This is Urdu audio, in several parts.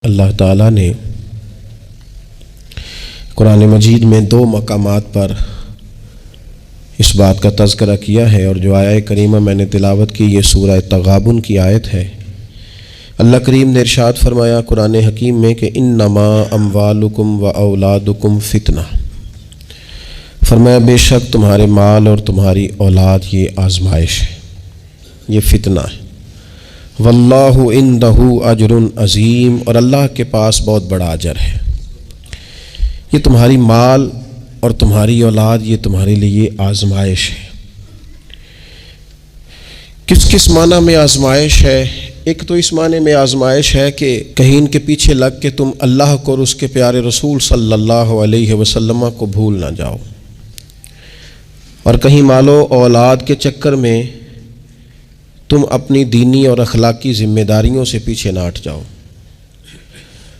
اللہ تعالیٰ نے قرآن مجید میں دو مقامات پر اس بات کا تذکرہ کیا ہے، اور جو آیہ کریمہ میں نے تلاوت کی یہ سورہ تغابن کی آیت ہے۔ اللہ کریم نے ارشاد فرمایا قرآن حکیم میں کہ انما اموالکم و اولادکم فتنہ، فرمایا بے شک تمہارے مال اور تمہاری اولاد یہ آزمائش ہے، یہ فتنہ ہے۔ واللہ عندہ اجر عظیم، اور اللہ کے پاس بہت بڑا اجر ہے۔ یہ تمہاری مال اور تمہاری اولاد یہ تمہارے لیے آزمائش ہے۔ کس کس معنی میں آزمائش ہے؟ ایک تو اس معنی میں آزمائش ہے کہ کہیں ان کے پیچھے لگ کے تم اللہ کو اور اس کے پیارے رسول صلی اللہ علیہ وسلم کو بھول نہ جاؤ، اور کہیں مال و اولاد کے چکر میں تم اپنی دینی اور اخلاقی ذمہ داریوں سے پیچھے نہ ہٹ جاؤ،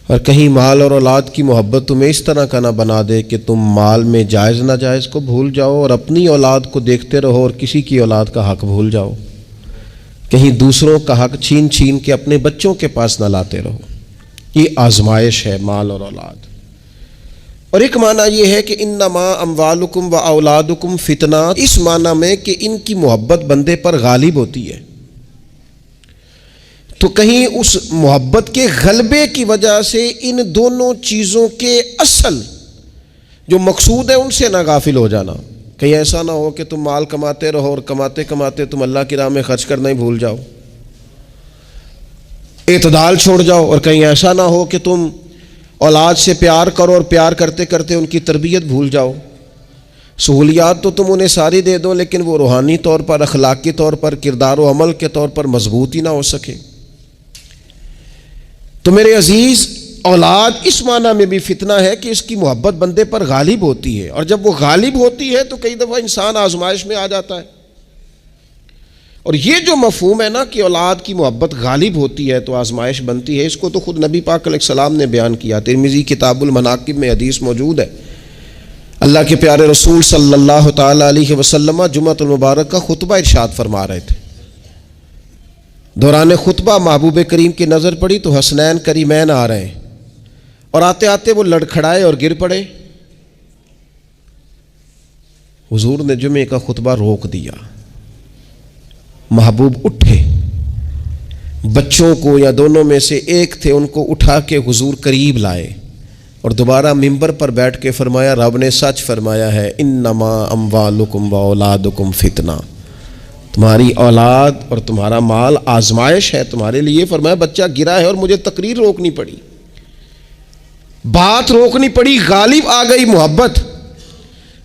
اور کہیں مال اور اولاد کی محبت تمہیں اس طرح کا نہ بنا دے کہ تم مال میں جائز ناجائز کو بھول جاؤ اور اپنی اولاد کو دیکھتے رہو اور کسی کی اولاد کا حق بھول جاؤ، کہیں دوسروں کا حق چھین چھین کے اپنے بچوں کے پاس نہ لاتے رہو۔ یہ آزمائش ہے مال اور اولاد۔ اور ایک معنی یہ ہے کہ انما اموالکم و اولادکم فتنہ، اس معنی میں کہ ان کی محبت بندے پر غالب ہوتی ہے، تو کہیں اس محبت کے غلبے کی وجہ سے ان دونوں چیزوں کے اصل جو مقصود ہے ان سے نہ غافل ہو جانا۔ کہیں ایسا نہ ہو کہ تم مال کماتے رہو اور کماتے کماتے تم اللہ کی راہ میں خرچ کرنا ہی بھول جاؤ، اعتدال چھوڑ جاؤ، اور کہیں ایسا نہ ہو کہ تم اولاد سے پیار کرو اور پیار کرتے کرتے ان کی تربیت بھول جاؤ۔ سہولیات تو تم انہیں ساری دے دو لیکن وہ روحانی طور پر، اخلاقی طور پر، کردار و عمل کے طور پر مضبوط ہی نہ ہو سکے۔ تو میرے عزیز، اولاد اس معنی میں بھی فتنہ ہے کہ اس کی محبت بندے پر غالب ہوتی ہے، اور جب وہ غالب ہوتی ہے تو کئی دفعہ انسان آزمائش میں آ جاتا ہے۔ اور یہ جو مفہوم ہے نا کہ اولاد کی محبت غالب ہوتی ہے تو آزمائش بنتی ہے، اس کو تو خود نبی پاک علیہ السلام نے بیان کیا۔ ترمذی کتاب المناقب میں حدیث موجود ہے، اللہ کے پیارے رسول صلی اللہ تعالی علیہ وسلم جمعۃ المبارک کا خطبہ ارشاد فرما رہے تھے۔ دوران خطبہ محبوب کریم کی نظر پڑی تو حسنین کریمین آ رہے ہیں، اور آتے آتے وہ لڑکھڑائے اور گر پڑے۔ حضور نے جمعے کا خطبہ روک دیا، محبوب اٹھے، بچوں کو یا دونوں میں سے ایک تھے ان کو اٹھا کے حضور قریب لائے، اور دوبارہ ممبر پر بیٹھ کے فرمایا رب نے سچ فرمایا ہے انما اموالکم و اولادکم فتنہ، تمہاری اولاد اور تمہارا مال آزمائش ہے تمہارے لیے۔ فرمایا بچہ گرا ہے اور مجھے تقریر روکنی پڑی، بات روکنی پڑی، غالب آ گئی محبت۔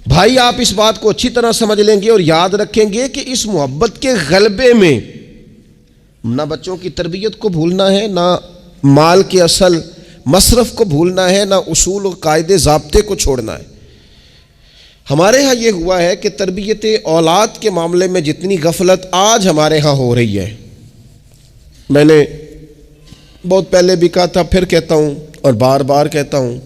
بھائی آپ اس بات کو اچھی طرح سمجھ لیں گے اور یاد رکھیں گے کہ اس محبت کے غلبے میں نہ بچوں کی تربیت کو بھولنا ہے، نہ مال کے اصل مصرف کو بھولنا ہے، نہ اصول و قاعدے ضابطے کو چھوڑنا ہے۔ ہمارے ہاں یہ ہوا ہے کہ تربیت اولاد کے معاملے میں جتنی غفلت آج ہمارے ہاں ہو رہی ہے، میں نے بہت پہلے بھی کہا تھا، پھر کہتا ہوں اور بار بار کہتا ہوں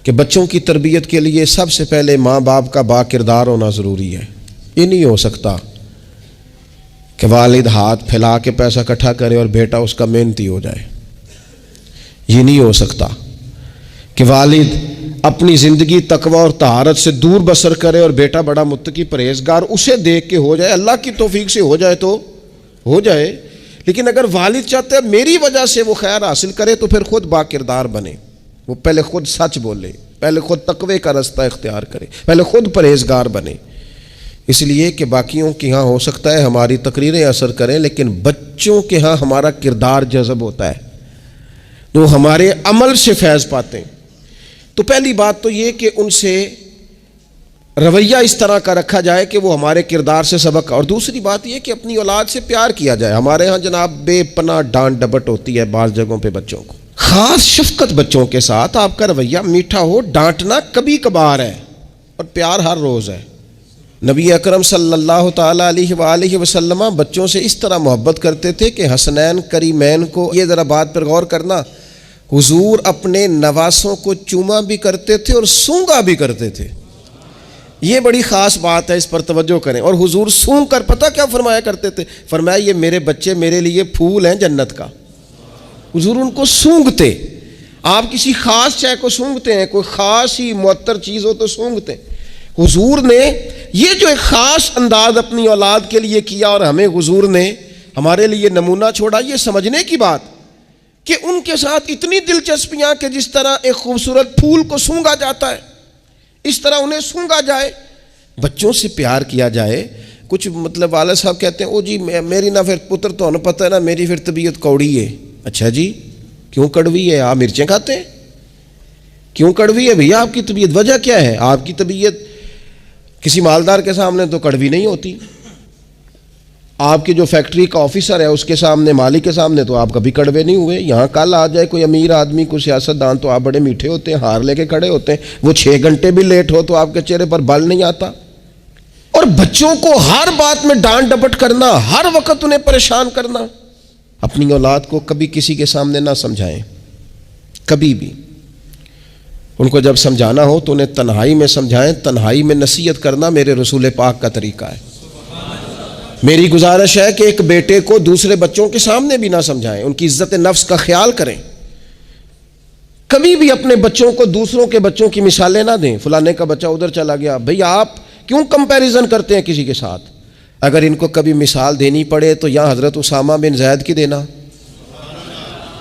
کہ بچوں کی تربیت کے لیے سب سے پہلے ماں باپ کا با کردار ہونا ضروری ہے۔ یہ نہیں ہو سکتا کہ والد ہاتھ پھیلا کے پیسہ اکٹھا کرے اور بیٹا اس کا محنتی ہو جائے۔ یہ نہیں ہو سکتا کہ والد اپنی زندگی تقوی اور طہارت سے دور بسر کرے اور بیٹا بڑا متقی پرہیزگار اسے دیکھ کے ہو جائے۔ اللہ کی توفیق سے ہو جائے تو ہو جائے، لیکن اگر والد چاہتا ہے میری وجہ سے وہ خیر حاصل کرے تو پھر خود با کردار بنے، وہ پہلے خود سچ بولے، پہلے خود تقوی کا رستہ اختیار کرے، پہلے خود پرہیزگار بنے۔ اس لیے کہ باقیوں کے ہاں ہو سکتا ہے ہماری تقریریں اثر کریں، لیکن بچوں کے ہاں ہمارا کردار جذب ہوتا ہے، وہ ہمارے عمل سے فیض پاتے ہیں۔ تو پہلی بات تو یہ کہ ان سے رویہ اس طرح کا رکھا جائے کہ وہ ہمارے کردار سے سبق، اور دوسری بات یہ کہ اپنی اولاد سے پیار کیا جائے۔ ہمارے ہاں جناب بے پناہ ڈانٹ ڈپٹ ہوتی ہے بعض جگہوں پہ بچوں کو، خاص شفقت بچوں کے ساتھ آپ کا رویہ میٹھا ہو، ڈانٹنا کبھی کبھار ہے اور پیار ہر روز ہے۔ نبی اکرم صلی اللہ تعالی علیہ وآلہ وسلم بچوں سے اس طرح محبت کرتے تھے کہ حسنین کریمین کو، یہ ذرا بات پر غور کرنا، حضور اپنے نواسوں کو چوما بھی کرتے تھے اور سونگا بھی کرتے تھے۔ یہ بڑی خاص بات ہے، اس پر توجہ کریں۔ اور حضور سونگ کر پتہ کیا فرمایا کرتے تھے؟ فرمایا یہ میرے بچے میرے لیے پھول ہیں جنت کا، حضور ان کو سونگھتے. آپ کسی خاص شے کو سونگھتے ہیں, کوئی خاص ہی معطر چیز ہو تو سونگھتے ہیں. حضور نے یہ جو ایک خاص انداز اپنی اولاد کے لیے کیا اور ہمیں حضور نے ہمارے لیے نمونہ چھوڑا, یہ سمجھنے کی بات کہ ان کے ساتھ اتنی دلچسپیاں کہ جس طرح ایک خوبصورت پھول کو سونگا جاتا ہے اس طرح انہیں سونگا جائے, بچوں سے پیار کیا جائے. کچھ مطلب والد صاحب کہتے ہیں او جی میری نہ پھر پتر تو نہ پتہ ہے نا میری پھر طبیعت کوڑی ہے. اچھا جی کیوں کڑوی ہے؟ آپ مرچیں کھاتے ہیں؟ کیوں کڑوی ہے بھیا آپ کی طبیعت؟ وجہ کیا ہے؟ آپ کی طبیعت کسی مالدار کے سامنے تو کڑوی نہیں ہوتی, آپ کی جو فیکٹری کا آفیسر ہے اس کے سامنے, مالک کے سامنے تو آپ کبھی کڑوے نہیں ہوئے. یہاں کل آ جائے کوئی امیر آدمی, کوئی سیاست دان, تو آپ بڑے میٹھے ہوتے ہیں, ہار لے کے کھڑے ہوتے ہیں. وہ 6 گھنٹے بھی لیٹ ہو تو آپ کے چہرے پر بل نہیں آتا. اور بچوں کو ہر بات میں ڈانٹ ڈپٹ کرنا, ہر وقت انہیں پریشان کرنا. اپنی اولاد کو کبھی کسی کے سامنے نہ سمجھائیں, کبھی بھی. ان کو جب سمجھانا ہو تو انہیں تنہائی میں سمجھائیں. تنہائی میں نصیحت کرنا میرے رسول پاک کا طریقہ ہے. میری گزارش ہے کہ ایک بیٹے کو دوسرے بچوں کے سامنے بھی نہ سمجھائیں, ان کی عزت نفس کا خیال کریں. کبھی بھی اپنے بچوں کو دوسروں کے بچوں کی مثالیں نہ دیں. فلانے کا بچہ ادھر چلا گیا, بھئی آپ کیوں کمپیریزن کرتے ہیں کسی کے ساتھ؟ اگر ان کو کبھی مثال دینی پڑے تو یا حضرت اسامہ بن زید کی دینا,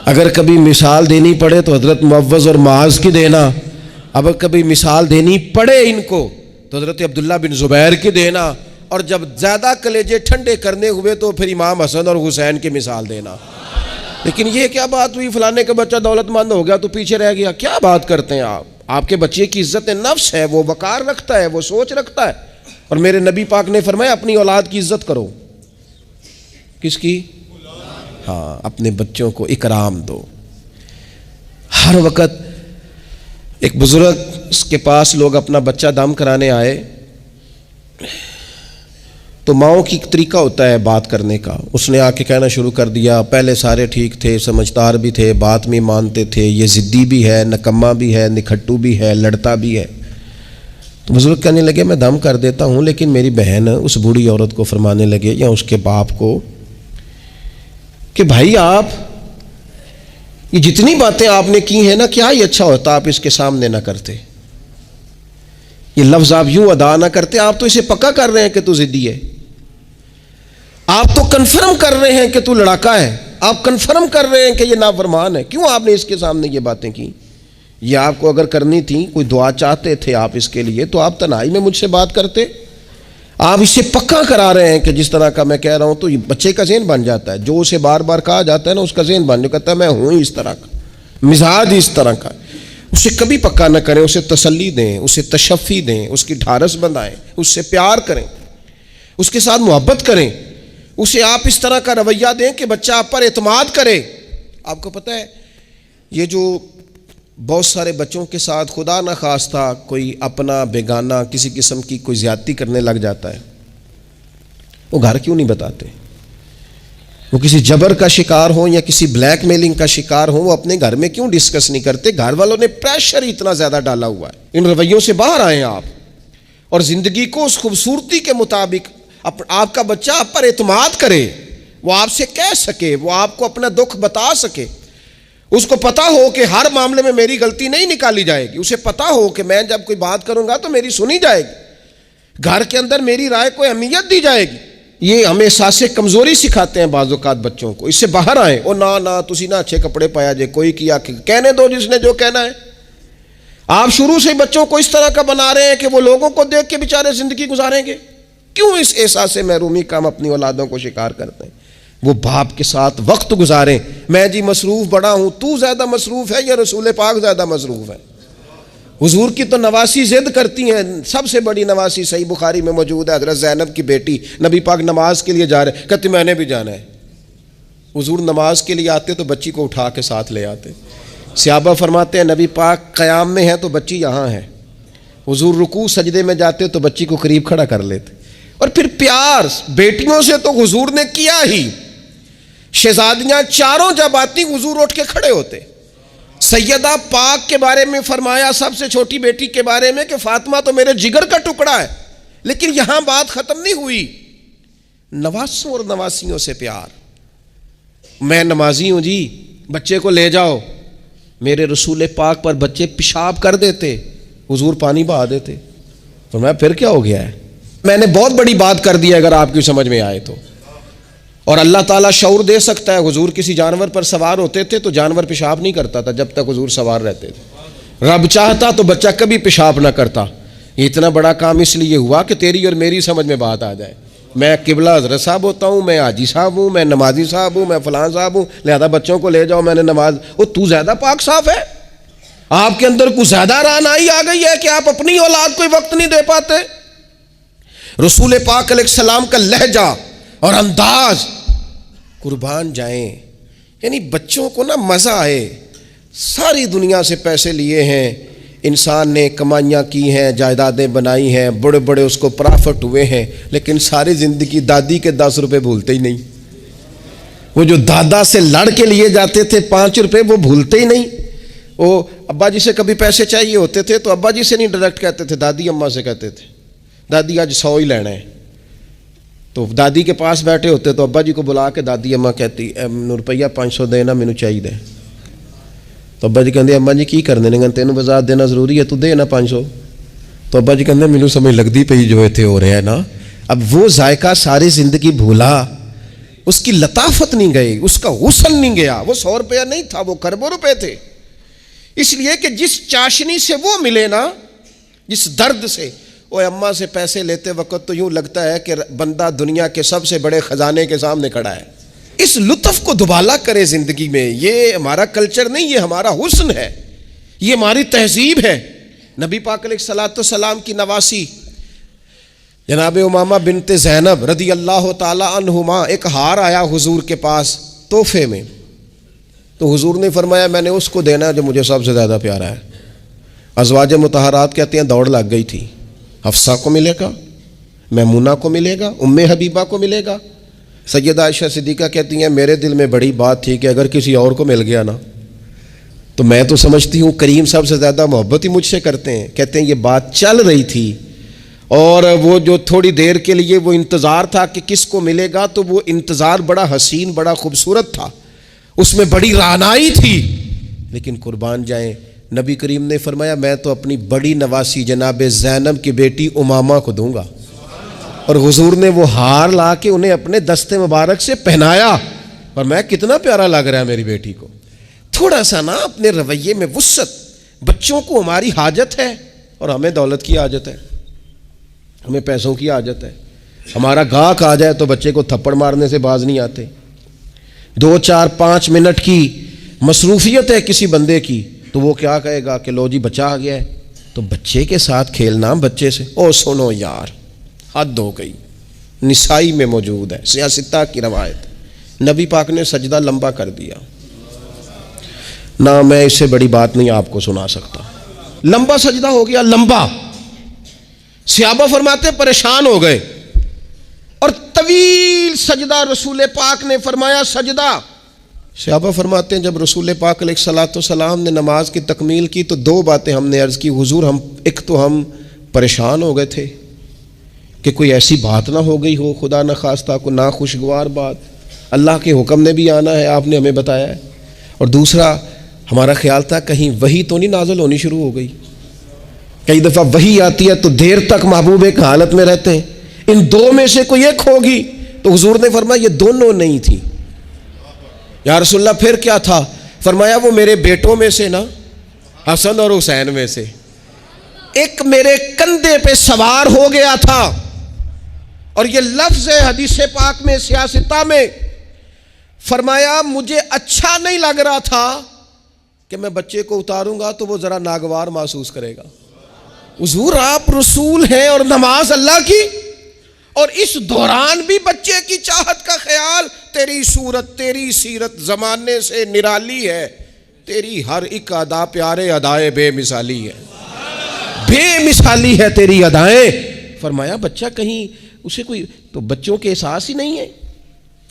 اگر کبھی مثال دینی پڑے تو حضرت معوذ اور معاذ کی دینا, اگر کبھی مثال دینی پڑے ان کو تو حضرت عبداللہ بن زبیر کی دینا, اور جب زیادہ کلیجے ٹھنڈے کرنے ہوئے تو پھر امام حسن اور حسین کی مثال دینا. لیکن یہ کیا بات ہوئی فلانے کا بچہ دولت مند ہو گیا تو پیچھے رہ گیا؟ کیا بات کرتے ہیں آپ؟ آپ کے بچے کی عزت نفس ہے, وہ وقار رکھتا ہے, وہ سوچ رکھتا ہے. اور میرے نبی پاک نے فرمایا اپنی اولاد کی عزت کرو. کس کی؟ ہاں, اپنے بچوں کو اکرام دو. ہر وقت ایک بزرگ اس کے پاس لوگ اپنا بچہ دم کرانے آئے تو ماؤں کی طریقہ ہوتا ہے بات کرنے کا. اس نے آ کے کہنا شروع کر دیا, پہلے سارے ٹھیک تھے, سمجھدار بھی تھے, بات میں مانتے تھے, یہ ضدی بھی ہے, نکما بھی ہے, نکھٹو بھی ہے, لڑتا بھی ہے. تو بزرگ کہنے لگے میں دم کر دیتا ہوں, لیکن میری بہن اس بوڑھی عورت کو فرمانے لگے یا اس کے باپ کو کہ بھائی آپ یہ جتنی باتیں آپ نے کی ہیں نا, کیا ہی اچھا ہوتا آپ اس کے سامنے نہ کرتے, یہ لفظ آپ یوں ادا نہ کرتے. آپ تو اسے پکا کر رہے ہیں کہ تو ضدی ہے, آپ تو کنفرم کر رہے ہیں کہ تو لڑاکا ہے, آپ کنفرم کر رہے ہیں کہ یہ نافرمان ہے. کیوں آپ نے اس کے سامنے یہ باتیں کی؟ یہ آپ کو اگر کرنی تھی, کوئی دعا چاہتے تھے آپ اس کے لیے, تو آپ تنہائی میں مجھ سے بات کرتے. آپ اسے پکا کرا رہے ہیں کہ جس طرح کا میں کہہ رہا ہوں تو بچے کا ذہن بن جاتا ہے. جو اسے بار بار کہا جاتا ہے نا اس کا ذہن بن جاتا ہے, میں ہوں اس طرح کا, مزاج اس طرح کا. اسے کبھی پکا نہ کریں, اسے تسلی دیں, اسے تشفی دیں, اس کی ڈھارس بندھائیں, اس سے پیار کریں, اس کے ساتھ محبت کریں. اسے آپ اس طرح کا رویہ دیں کہ بچہ آپ پر اعتماد کرے. آپ کو پتہ ہے یہ جو بہت سارے بچوں کے ساتھ خدا نہ خواستہ کوئی اپنا بیگانہ کسی قسم کی کوئی زیادتی کرنے لگ جاتا ہے, وہ گھر کیوں نہیں بتاتے؟ وہ کسی جبر کا شکار ہو یا کسی بلیک میلنگ کا شکار ہو, وہ اپنے گھر میں کیوں ڈسکس نہیں کرتے؟ گھر والوں نے پریشر اتنا زیادہ ڈالا ہوا ہے. ان رویوں سے باہر آئیں آپ, اور زندگی کو اس خوبصورتی کے مطابق آپ کا بچہ آپ پر اعتماد کرے, وہ آپ سے کہہ سکے, وہ آپ کو اپنا دکھ بتا سکے, اس کو پتا ہو کہ ہر معاملے میں میری غلطی نہیں نکالی جائے گی, اسے پتا ہو کہ میں جب کوئی بات کروں گا تو میری سنی جائے گی, گھر کے اندر میری رائے کو اہمیت دی جائے گی. یہ ہمیں احساس کمزوری سکھاتے ہیں بعض اوقات بچوں کو. اس سے باہر آئیں. او نہ تسی نہ اچھے کپڑے پایا جے, کوئی کیا کہنے دو جس نے جو کہنا ہے. آپ شروع سے بچوں کو اس طرح کا بنا رہے ہیں کہ وہ لوگوں کو دیکھ کے بیچارے زندگی گزاریں گے. کیوں اس احساس محرومی کا ہم اپنی اولادوں کو شکار کرتے ہیں؟ وہ باپ کے ساتھ وقت گزاریں. میں جی مصروف بڑا ہوں, تو زیادہ مصروف ہے یا رسول پاک زیادہ مصروف ہے؟ حضور کی تو نواسی ضد کرتی ہیں. سب سے بڑی نواسی صحیح بخاری میں موجود ہے, حضرت زینب کی بیٹی. نبی پاک نماز کے لیے جا رہے, کہتے میں نے بھی جانا ہے. حضور نماز کے لیے آتے تو بچی کو اٹھا کے ساتھ لے آتے. صحابہ فرماتے ہیں نبی پاک قیام میں ہے تو بچی یہاں ہے. حضور رکوع سجدے میں جاتے تو بچی کو قریب کھڑا کر لیتے. اور پھر پیار بیٹیوں سے تو حضور نے کیا ہی. شہزادیاں چاروں جب آتی حضور اٹھ کے کھڑے ہوتے. سیدہ پاک کے بارے میں فرمایا, سب سے چھوٹی بیٹی کے بارے میں, کہ فاطمہ تو میرے جگر کا ٹکڑا ہے. لیکن یہاں بات ختم نہیں ہوئی. نواسوں اور نواسیوں سے پیار. میں نمازی ہوں جی, بچے کو لے جاؤ. میرے رسول پاک پر بچے پیشاب کر دیتے, حضور پانی بہا دیتے. فرمایا پھر کیا ہو گیا ہے؟ میں نے بہت بڑی بات کر دی ہے اگر آپ کی سمجھ میں آئے تو. اور اللہ تعالیٰ شعور دے سکتا ہے. حضور کسی جانور پر سوار ہوتے تھے تو جانور پیشاب نہیں کرتا تھا جب تک حضور سوار رہتے تھے. رب چاہتا تو بچہ کبھی پیشاب نہ کرتا. یہ اتنا بڑا کام اس لیے ہوا کہ تیری اور میری سمجھ میں بات آ جائے. میں قبلہ حضرت صاحب ہوتا ہوں, میں حاجی صاحب ہوں, میں نمازی صاحب ہوں, میں فلاں صاحب ہوں, لہذا بچوں کو لے جاؤ, میں نے نماز. وہ تو زیادہ پاک صاف ہے؟ آپ کے اندر کچھ زیادہ رعنائی آ گئی ہے کہ آپ اپنی اولاد کو وقت نہیں دے پاتے. رسول پاک علیہ السلام کا لہجہ اور انداز, قربان جائیں, یعنی بچوں کو نا مزہ آئے. ساری دنیا سے پیسے لیے ہیں انسان نے, کمائیاں کی ہیں, جائیدادیں بنائی ہیں, بڑے بڑے اس کو پرافٹ ہوئے ہیں, لیکن ساری زندگی دادی کے 10 روپے بھولتے ہی نہیں. وہ جو دادا سے لڑ کے لیے جاتے تھے 5 روپے, وہ بھولتے ہی نہیں. وہ ابا جی سے کبھی پیسے چاہیے ہوتے تھے تو ابا جی سے نہیں ڈائریکٹ کہتے تھے, دادی اماں سے کہتے تھے, دادی آج 100 ہی لینا ہے. تو دادی کے پاس بیٹھے ہوتے تو ابا جی کو بلا کے دادی اماں کہتی روپیہ 500 دینا مینوں چاہیے. تو ابا جی کہتے اماں جی کی کرنے نے, تینوں وزاد دینا ضروری ہے, تو دے نا 500. تو ابا جی کہتے مینوں سمجھ لگتی پئی جو اتنے ہو رہا ہے نا. اب وہ ذائقہ ساری زندگی بھولا, اس کی لطافت نہیں گئی, اس کا حسن نہیں گیا. وہ 100 روپیہ نہیں تھا, وہ کروڑوں روپے تھے. اس لیے کہ جس چاشنی سے وہ ملے نا, جس درد سے, وہ اماں سے پیسے لیتے وقت تو یوں لگتا ہے کہ بندہ دنیا کے سب سے بڑے خزانے کے سامنے کھڑا ہے. اس لطف کو دوبالا کرے زندگی میں. یہ ہمارا کلچر نہیں, یہ ہمارا حسن ہے, یہ ہماری تہذیب ہے. نبی پاک علیہ الصلوۃ والسلام کی نواسی جناب امامہ بنت زینب رضی اللہ تعالی عنہما, ایک ہار آیا حضور کے پاس تحفے میں. تو حضور نے فرمایا میں نے اس کو دینا جو مجھے سب سے زیادہ پیارا ہے. ازواج مطہرات کہتے ہیں دوڑ لگ گئی تھی. حفصہ کو ملے گا, میمونہ کو ملے گا, ام حبیبہ کو ملے گا. سیدہ عائشہ صدیقہ کہتی ہیں میرے دل میں بڑی بات تھی کہ اگر کسی اور کو مل گیا نا تو میں تو سمجھتی ہوں کریم سب سے زیادہ محبت ہی مجھ سے کرتے ہیں. کہتے ہیں یہ بات چل رہی تھی اور وہ جو تھوڑی دیر کے لیے وہ انتظار تھا کہ کس کو ملے گا, تو وہ انتظار بڑا حسین بڑا خوبصورت تھا, اس میں بڑی رعنائی تھی. لیکن قربان جائیں نبی کریم نے فرمایا میں تو اپنی بڑی نواسی جناب زینب کی بیٹی امامہ کو دوں گا. اور حضور نے وہ ہار لا کے انہیں اپنے دستے مبارک سے پہنایا. اور میں کتنا پیارا لگ رہا ہے میری بیٹی کو. تھوڑا سا نا اپنے رویے میں وسعت. بچوں کو ہماری حاجت ہے اور ہمیں دولت کی حاجت ہے, ہمیں پیسوں کی حاجت ہے. ہمارا گاہک آ جائے تو بچے کو تھپڑ مارنے سے باز نہیں آتے. 2 4 5 منٹ کی مصروفیت ہے کسی بندے کی تو وہ کیا کہے گا کہ لو جی بچہ آ گیا ہے. تو بچے کے ساتھ کھیلنا, بچے سے او سنو یار حد ہو گئی. نسائی میں موجود ہے, سیاستہ کی روایت. نبی پاک نے سجدہ لمبا کر دیا نہ, میں اس سے بڑی بات نہیں آپ کو سنا سکتا. لمبا سجدہ ہو گیا, لمبا. صحابہ فرماتے پریشان ہو گئے اور طویل سجدہ رسول پاک نے فرمایا سجدہ. صحابہ فرماتے ہیں جب رسول پاک علیہ الصلوۃ والسلام نے نماز کی تکمیل کی تو 2 باتیں ہم نے عرض کی. حضور ایک تو ہم پریشان ہو گئے تھے کہ کوئی ایسی بات نہ ہو گئی ہو, خدا نہ خواستہ کوئی ناخوشگوار بات, اللہ کے حکم نے بھی آنا ہے, آپ نے ہمیں بتایا ہے. اور دوسرا ہمارا خیال تھا کہیں وحی تو نہیں نازل ہونی شروع ہو گئی. کئی دفعہ وحی آتی ہے تو دیر تک محبوب ایک حالت میں رہتے ہیں, ان 2 میں سے کوئی ایک ہوگی. تو حضور نے فرمایا یہ دونوں نہیں تھی. یا رسول اللہ پھر کیا تھا؟ فرمایا وہ میرے بیٹوں میں سے نا, حسن اور حسین میں سے ایک میرے کندھے پہ سوار ہو گیا تھا. اور یہ لفظ ہے حدیث پاک میں سیاستہ میں, فرمایا مجھے اچھا نہیں لگ رہا تھا کہ میں بچے کو اتاروں گا تو وہ ذرا ناگوار محسوس کرے گا. حضور آپ رسول ہیں اور نماز اللہ کی, اور اس دوران بھی بچے کی چاہت کا خیال. تیری صورت تیری سیرت زمانے سے نرالی ہے, تیری ہر ایک ادا پیارے ادائے بے مثالی ہے, بے مثالی ہے تیری ادائیں. فرمایا بچہ کہیں اسے کوئی, تو بچوں کے احساس ہی نہیں ہے.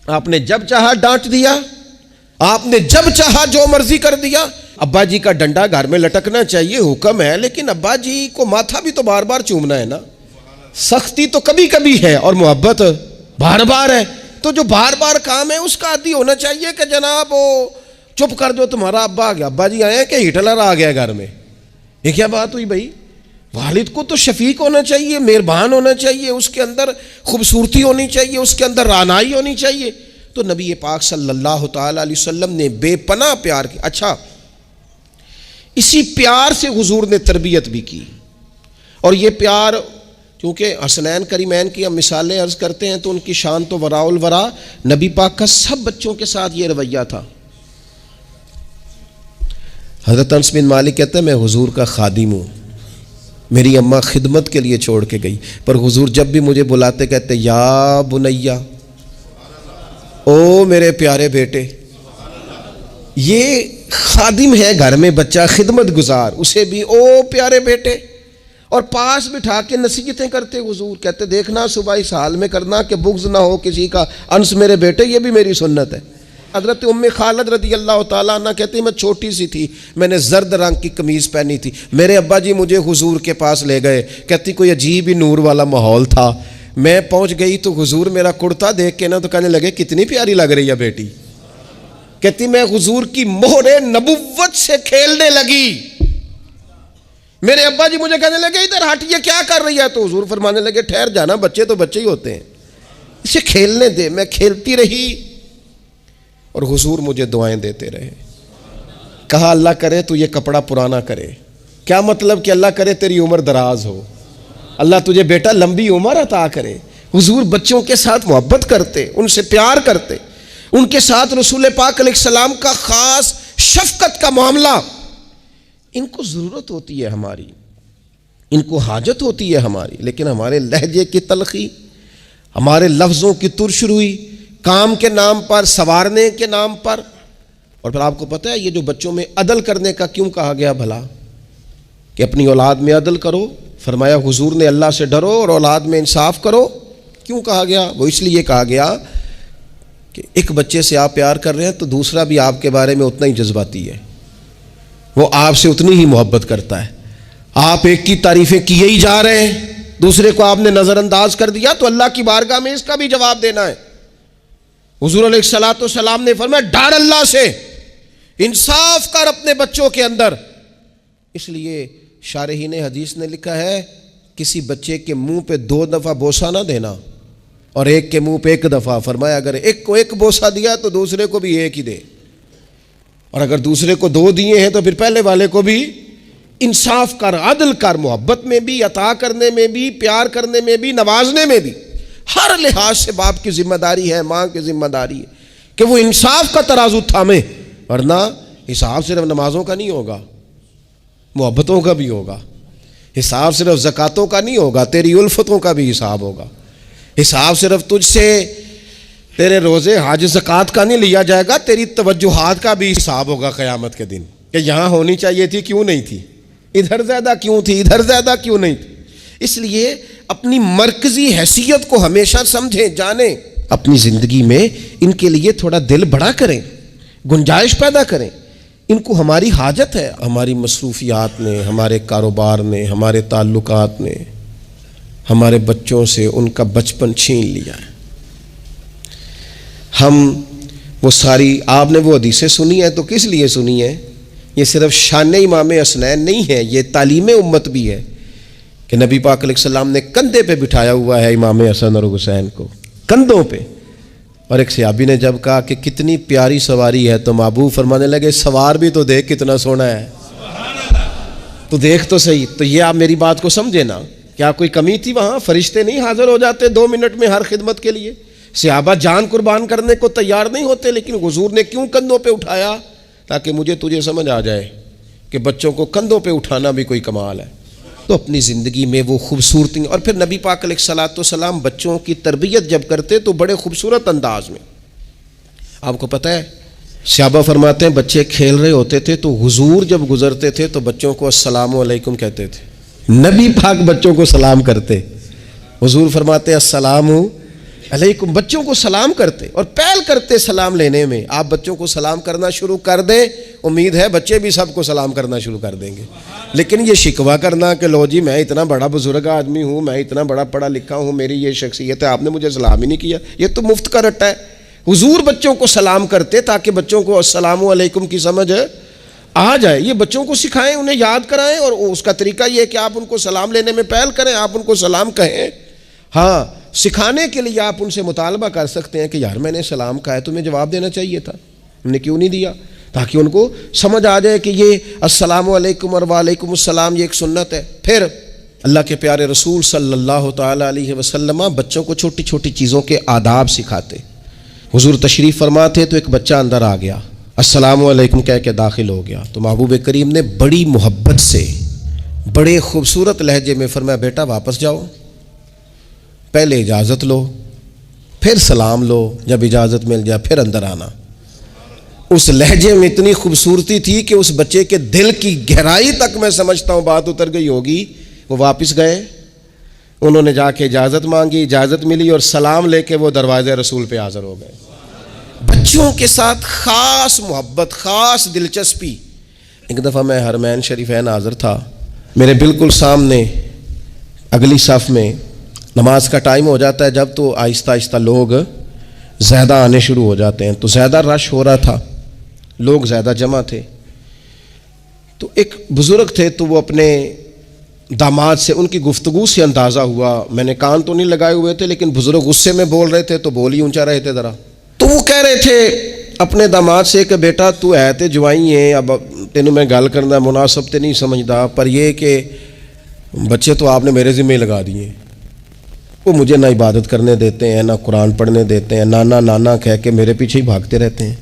آپ نے جب چاہا ڈانٹ دیا, آپ نے جب چاہا جو مرضی کر دیا. ابا جی کا ڈنڈا گھر میں لٹکنا چاہیے, حکم ہے, لیکن ابا جی کو ماتھا بھی تو بار بار چومنا ہے نا. سختی تو کبھی کبھی ہے اور محبت بار بار ہے. تو جو بار بار کام ہے اس کا عادی ہونا چاہیے کہ جناب وہ چپ کر دو تمہارا ابا آ گیا، ابا جی آئے ہیں کہ ہٹلر آ گیا گھر میں، یہ کیا بات ہوئی بھائی؟ والد کو تو شفیق ہونا چاہیے، مہربان ہونا چاہیے، اس کے اندر خوبصورتی ہونی چاہیے، اس کے اندر رعنائی ہونی چاہیے. تو نبی پاک صلی اللہ تعالی علیہ وسلم نے بے پناہ پیار کیا. اچھا، اسی پیار سے حضور نے تربیت بھی کی. اور یہ پیار کیونکہ حسنین کریمین کی ہم مثالیں عرض کرتے ہیں تو ان کی شان تو وراء الورا، نبی پاک کا سب بچوں کے ساتھ یہ رویہ تھا. حضرت انس بن مالک کہتے ہیں میں حضور کا خادم ہوں، میری اماں خدمت کے لیے چھوڑ کے گئی، پر حضور جب بھی مجھے بلاتے کہتے یا بنیا، او میرے پیارے بیٹے. یہ خادم ہے گھر میں بچہ، خدمت گزار، اسے بھی او پیارے بیٹے. اور پاس بٹھا کے نصیحتیں کرتے حضور، کہتے دیکھنا صبح اس حال میں کرنا کہ بغض نہ ہو کسی کا، انس میرے بیٹے یہ بھی میری سنت ہے. حضرت ام خالد رضی اللہ تعالیٰ عنہ کہتی میں چھوٹی سی تھی، میں نے زرد رنگ کی قمیض پہنی تھی، میرے ابا جی مجھے حضور کے پاس لے گئے. کہتی کوئی عجیب ہی نور والا ماحول تھا، میں پہنچ گئی تو حضور میرا کرتا دیکھ کے نا تو کہنے لگے کتنی پیاری لگ رہی ہے بیٹی. کہتی میں حضور کی مہر نبوت سے کھیلنے لگی. میرے ابا جی مجھے کہنے لگے ادھر ہٹ، یہ کیا کر رہی ہے؟ تو حضور فرمانے لگے ٹھہر جانا، بچے تو بچے ہی ہوتے ہیں، اسے کھیلنے دے. میں کھیلتی رہی اور حضور مجھے دعائیں دیتے رہے. کہا اللہ کرے تو یہ کپڑا پرانا کرے. کیا مطلب؟ کہ اللہ کرے تیری عمر دراز ہو، اللہ تجھے بیٹا لمبی عمر عطا کرے. حضور بچوں کے ساتھ محبت کرتے، ان سے پیار کرتے، ان کے ساتھ رسول پاک علیہ السلام کا خاص شفقت کا معاملہ. ان کو ضرورت ہوتی ہے ہماری، ان کو حاجت ہوتی ہے ہماری، لیکن ہمارے لہجے کی تلخی، ہمارے لفظوں کی ترش روئی، کام کے نام پر، سنوارنے کے نام پر. اور پھر آپ کو پتہ ہے یہ جو بچوں میں عدل کرنے کا کیوں کہا گیا بھلا؟ کہ اپنی اولاد میں عدل کرو. فرمایا حضور نے اللہ سے ڈرو اور اولاد میں انصاف کرو. کیوں کہا گیا؟ وہ اس لیے کہا گیا کہ ایک بچے سے آپ پیار کر رہے ہیں تو دوسرا بھی آپ کے بارے میں اتنا ہی جذباتی ہے، وہ آپ سے اتنی ہی محبت کرتا ہے. آپ ایک کی تعریفیں کیے ہی جا رہے ہیں، دوسرے کو آپ نے نظر انداز کر دیا تو اللہ کی بارگاہ میں اس کا بھی جواب دینا ہے. حضور علیہ الصلوۃ والسلام نے فرمایا ڈر اللہ سے، انصاف کر اپنے بچوں کے اندر. اس لیے شارحین حدیث نے لکھا ہے کسی بچے کے منہ پہ 2 دفعہ بوسہ نہ دینا اور ایک کے منہ پہ 1 دفعہ. فرمایا اگر ایک کو 1 بوسہ دیا تو دوسرے کو بھی 1 ہی دے، اور اگر دوسرے کو 2 دیے ہیں تو پھر پہلے والے کو بھی انصاف کر، عدل کر، محبت میں بھی، عطا کرنے میں بھی، پیار کرنے میں بھی، نوازنے میں بھی. ہر لحاظ سے باپ کی ذمہ داری ہے، ماں کی ذمہ داری ہے کہ وہ انصاف کا ترازو تھامے. ورنہ حساب صرف نمازوں کا نہیں ہوگا، محبتوں کا بھی ہوگا. حساب صرف زکاتوں کا نہیں ہوگا، تیری الفتوں کا بھی حساب ہوگا. حساب صرف تجھ سے تیرے روزے حج زکات کا نہیں لیا جائے گا، تیری توجہات کا بھی حساب ہوگا قیامت کے دن، کہ یہاں ہونی چاہیے تھی کیوں نہیں تھی، ادھر زیادہ کیوں تھی، ادھر زیادہ کیوں نہیں تھی. اس لیے اپنی مرکزی حیثیت کو ہمیشہ سمجھیں، جانیں. اپنی زندگی میں ان کے لیے تھوڑا دل بڑا کریں، گنجائش پیدا کریں. ان کو ہماری حاجت ہے. ہماری مصروفیات نے، ہمارے کاروبار نے، ہمارے تعلقات نے ہمارے بچوں سے ان کا بچپن چھین لیا ہے. ہم وہ ساری، آپ نے وہ حدیثیں سنی ہیں تو کس لیے سنی ہیں؟ یہ صرف شان امام حسنین نہیں ہے، یہ تعلیم امت بھی ہے کہ نبی پاک علیہ السلام نے کندھے پہ بٹھایا ہوا ہے امام حسن اور حسین کو، کندھوں پہ. اور ایک صحابی نے جب کہا کہ کتنی پیاری سواری ہے تو محبوب فرمانے لگے سوار بھی تو دیکھ کتنا سونا ہے، تو دیکھ تو صحیح. تو یہ آپ میری بات کو سمجھے نا، کیا کوئی کمی تھی وہاں؟ فرشتے نہیں حاضر ہو جاتے 2 منٹ میں ہر خدمت کے لیے؟ صحابہ جان قربان کرنے کو تیار نہیں ہوتے، لیکن حضور نے کیوں کندھوں پہ اٹھایا؟ تاکہ مجھے تجھے سمجھ آ جائے کہ بچوں کو کندھوں پہ اٹھانا بھی کوئی کمال ہے. تو اپنی زندگی میں وہ خوبصورتی. اور پھر نبی پاک علیہ الصلوۃ والسلام بچوں کی تربیت جب کرتے تو بڑے خوبصورت انداز میں. آپ کو پتہ ہے صحابہ فرماتے ہیں بچے کھیل رہے ہوتے تھے تو حضور جب گزرتے تھے تو بچوں کو السلام علیکم کہتے تھے. نبی پاک بچوں کو سلام کرتے. حضور فرماتے ہیں السلام علیکم، بچوں کو سلام کرتے اور پہل کرتے سلام لینے میں. آپ بچوں کو سلام کرنا شروع کر دیں، امید ہے بچے بھی سب کو سلام کرنا شروع کر دیں گے. لیکن یہ شکوہ کرنا کہ لو جی میں اتنا بڑا بزرگ آدمی ہوں، میں اتنا بڑا پڑھا لکھا ہوں، میری یہ شخصیت ہے، آپ نے مجھے سلام ہی نہیں کیا، یہ تو مفت کا رٹا ہے. حضور بچوں کو سلام کرتے تاکہ بچوں کو السلام علیکم کی سمجھ آ جائے. یہ بچوں کو سکھائیں, انہیں یاد کرائیں, اور اس کا طریقہ یہ ہے کہ آپ ان کو سلام لینے میں پہل کریں, آپ ان کو سلام کہیں. ہاں, سکھانے کے لیے آپ ان سے مطالبہ کر سکتے ہیں کہ یار میں نے سلام کہا ہے, تمہیں جواب دینا چاہیے تھا, ہم نے کیوں نہیں دیا, تاکہ ان کو سمجھ آ جائے کہ یہ السلام علیکم اور وعلیکم السلام یہ ایک سنت ہے. پھر اللہ کے پیارے رسول صلی اللہ تعالیٰ علیہ وسلم بچوں کو چھوٹی چھوٹی چیزوں کے آداب سکھاتے. حضور تشریف فرما تھے تو ایک بچہ اندر آ گیا, السلام علیکم کہہ کے داخل ہو گیا, تو محبوب کریم نے بڑی محبت سے بڑے خوبصورت لہجے میں فرمایا بیٹا واپس جاؤ, پہلے اجازت لو, پھر سلام لو, جب اجازت مل جائے پھر اندر آنا. اس لہجے میں اتنی خوبصورتی تھی کہ اس بچے کے دل کی گہرائی تک میں سمجھتا ہوں بات اتر گئی ہوگی. وہ واپس گئے, انہوں نے جا کے اجازت مانگی, اجازت ملی, اور سلام لے کے وہ دروازے رسول پہ حاضر ہو گئے. بچوں کے ساتھ خاص محبت, خاص دلچسپی. ایک دفعہ میں حرمین شریفین حاضر تھا, میرے بالکل سامنے اگلی صف میں نماز کا ٹائم ہو جاتا ہے جب, تو آہستہ آہستہ لوگ زیادہ آنے شروع ہو جاتے ہیں, تو زیادہ رش ہو رہا تھا, لوگ زیادہ جمع تھے. تو ایک بزرگ تھے, تو وہ اپنے داماد سے, ان کی گفتگو سے اندازہ ہوا, میں نے کان تو نہیں لگائے ہوئے تھے لیکن بزرگ غصے میں بول رہے تھے تو بول ہی اونچا رہے تھے ذرا. تو وہ کہہ رہے تھے اپنے داماد سے کہ بیٹا تو ہے تے جوائی ہیں, اب تینوں میں گل کرنا مناسب تے نہیں سمجھدا, پر یہ کہ بچے تو آپ نے میرے ذمہ لگا دیے, وہ مجھے نہ عبادت کرنے دیتے ہیں, نہ قرآن پڑھنے دیتے ہیں, نانا نانا کہہ کے میرے پیچھے ہی بھاگتے رہتے ہیں.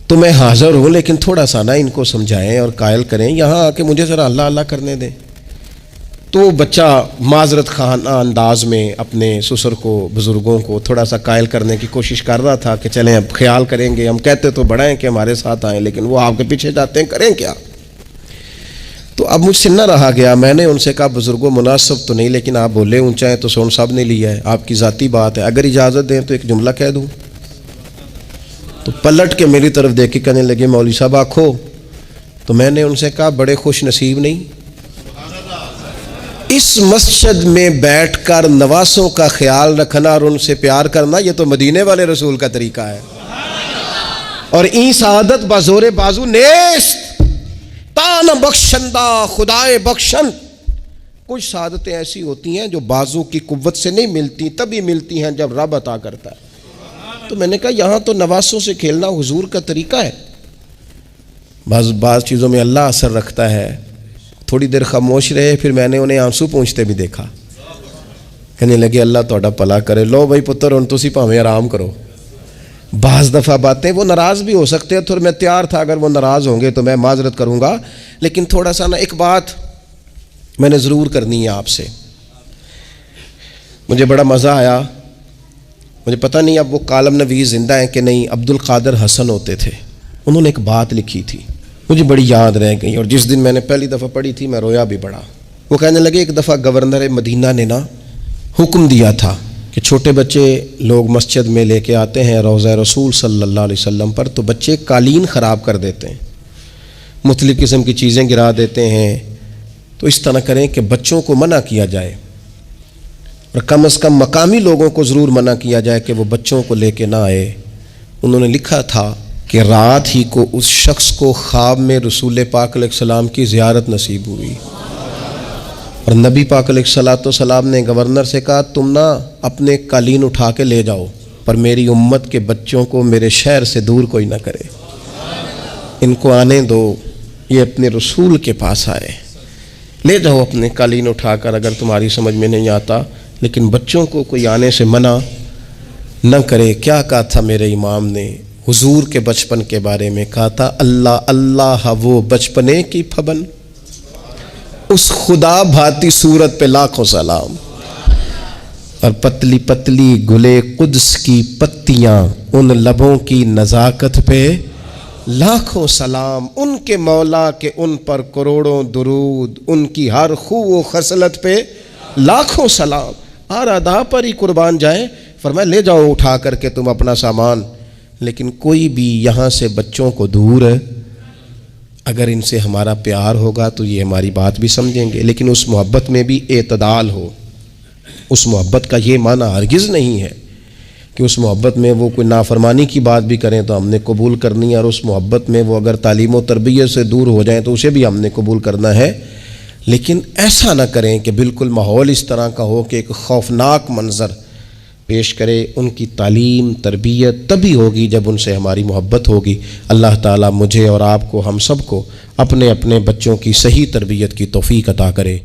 تو میں حاضر ہوں, لیکن تھوڑا سا نا ان کو سمجھائیں اور قائل کریں, یہاں آ کے مجھے ذرا اللہ اللہ کرنے دیں. تو بچہ معذرت خانہ انداز میں اپنے سسر کو, بزرگوں کو تھوڑا سا قائل کرنے کی کوشش کر رہا تھا کہ چلیں اب خیال کریں گے, ہم کہتے تو بڑا ہیں کہ ہمارے ساتھ آئیں, لیکن وہ آپ کے پیچھے جاتے ہیں, کریں کیا. تو اب مجھ سے نہ رہا گیا, میں نے ان سے کہا بزرگوں مناسب تو نہیں, لیکن آپ بولے اونچا ہے تو سون صاحب نے لیا ہے, آپ کی ذاتی بات ہے, اگر اجازت دیں تو ایک جملہ کہہ دوں. تو پلٹ کے میری طرف دیکھ کے کہنے لگے مولوی صاحب آکھو. تو میں نے ان سے کہا بڑے خوش نصیب نہیں, اس مسجد میں بیٹھ کر نواسوں کا خیال رکھنا اور ان سے پیار کرنا, یہ تو مدینے والے رسول کا طریقہ ہے. اور این سعادت بازور بازو نیست, تان بخشندہ خدائے بخشند. کچھ سعادتیں ایسی ہوتی ہیں جو بازو کی قوت سے نہیں ملتی, تبھی ملتی ہیں جب رب عطا کرتا ہے. تو میں نے کہا یہاں تو نواسوں سے کھیلنا حضور کا طریقہ ہے. بعض چیزوں میں اللہ اثر رکھتا ہے. تھوڑی دیر خاموش رہے, پھر میں نے انہیں آنسو پونچھتے بھی دیکھا. کہنے لگے اللہ تہاڈا بھلا کرے, لو بھائی پتر ہن تسی بھاویں آرام کرو. بعض دفعہ باتیں وہ ناراض بھی ہو سکتے ہیں, تو میں تیار تھا اگر وہ ناراض ہوں گے تو میں معذرت کروں گا, لیکن تھوڑا سا نا ایک بات میں نے ضرور کرنی ہے آپ سے. مجھے بڑا مزہ آیا, مجھے پتہ نہیں اب وہ کالم نویس زندہ ہیں کہ نہیں, عبد القادر حسن ہوتے تھے, انہوں نے ایک بات لکھی تھی, مجھے بڑی یاد رہ گئی, اور جس دن میں نے پہلی دفعہ پڑھی تھی میں رویا بھی بڑا. وہ کہنے لگے ایک دفعہ گورنر مدینہ نے نا حکم دیا تھا کہ چھوٹے بچے لوگ مسجد میں لے کے آتے ہیں روضہ رسول صلی اللہ علیہ وسلم پر, تو بچے قالین خراب کر دیتے ہیں, مختلف قسم کی چیزیں گرا دیتے ہیں. تو اس طرح کریں کہ بچوں کو منع کیا جائے, اور کم از کم مقامی لوگوں کو ضرور منع کیا جائے کہ وہ بچوں کو لے کے نہ آئے. انہوں نے لکھا تھا کہ رات ہی کو اس شخص کو خواب میں رسول پاک علیہ السلام کی زیارت نصیب ہوئی, اور نبی پاک علیہ الصلوۃ والسلام نے گورنر سے کہا تم نا اپنے قالین اٹھا کے لے جاؤ, پر میری امت کے بچوں کو میرے شہر سے دور کوئی نہ کرے, ان کو آنے دو, یہ اپنے رسول کے پاس آئے, لے جاؤ اپنے قالین اٹھا کر, اگر تمہاری سمجھ میں نہیں آتا, لیکن بچوں کو کوئی آنے سے منع نہ کرے. کیا کہا تھا میرے امام نے حضور کے بچپن کے بارے میں؟ کہا تھا اللہ اللہ وہ بچپنے کی پھبن, اس خدا بھاتی صورت پہ لاکھوں سلام, اور پتلی پتلی گلے قدس کی پتیاں ان لبوں کی نزاکت پہ لاکھوں سلام, ان کے مولا کے ان پر کروڑوں درود, ان کی ہر خو و خصلت پہ لاکھوں سلام. ہر ادا پر ہی قربان جائیں. فرمایا لے جاؤ اٹھا کر کے تم اپنا سامان, لیکن کوئی بھی یہاں سے بچوں کو دور ہے, اگر ان سے ہمارا پیار ہوگا تو یہ ہماری بات بھی سمجھیں گے, لیکن اس محبت میں بھی اعتدال ہو. اس محبت کا یہ معنی ہرگز نہیں ہے کہ اس محبت میں وہ کوئی نافرمانی کی بات بھی کریں تو ہم نے قبول کرنی ہے، اور اس محبت میں وہ اگر تعلیم و تربیت سے دور ہو جائیں تو اسے بھی ہم نے قبول کرنا ہے۔ لیکن ایسا نہ کریں کہ بالکل ماحول اس طرح کا ہو کہ ایک خوفناک منظر پیش کرے۔ ان کی تعلیم تربیت تبھی ہوگی جب ان سے ہماری محبت ہوگی۔ اللہ تعالیٰ مجھے اور آپ کو، ہم سب کو اپنے اپنے بچوں کی صحیح تربیت کی توفیق عطا کرے۔